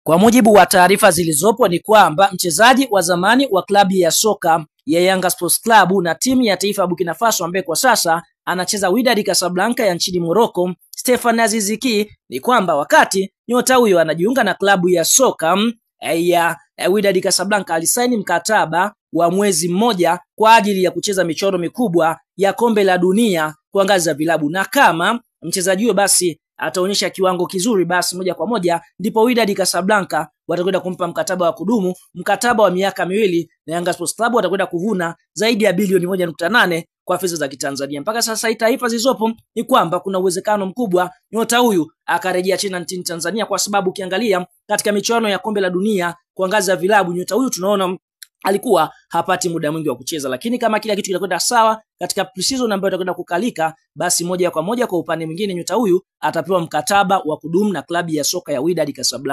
Kwa mujibu wa taarifa zilizopo ni kwamba mchezaji wa zamani wa klabu ya soka ya Yanga Sports Club na timu ya taifa ya Burkina Faso ambaye kwa sasa anacheza Wydad Casablanca ya nchini Morocco, Stefan Aziz Ki, ni kwamba wakati nyota huyo anajiunga na klabu ya soka ya Wydad Casablanca alisaini mkataba wa mwezi mmoja kwa ajili ya kucheza michuano mikubwa ya kombe la dunia kwa ngazi za vilabu, na kama mchezaji huyo basi ataonyesha kiwango kizuri, basi moja kwa moja ndipo Wydad Casablanca watakwenda kumpa mkataba wa kudumu, mkataba wa miaka miwili, na Yanga Sports Club watakwenda kuvuna zaidi ya bilioni 1.8 kwa fedha za Kitanzania. Mpaka sasa taarifa zilizopo ni kwamba kuna uwezekano mkubwa nyota huyu akarejea tena nchini Tanzania, kwa sababu ukiangalia katika michuano ya kombe la dunia kwa ngazi ya vilabu, nyota huyu tunaona alikuwa hapati muda mwingi wa kucheza, lakini kama kila kitu kitakwenda sawa katika pre-season ambayo itakwenda kukalika, basi moja kwa moja kwa upande mwingine nyota huyu atapewa mkataba wa kudumu na klabu ya soka ya Wydad Casablanca.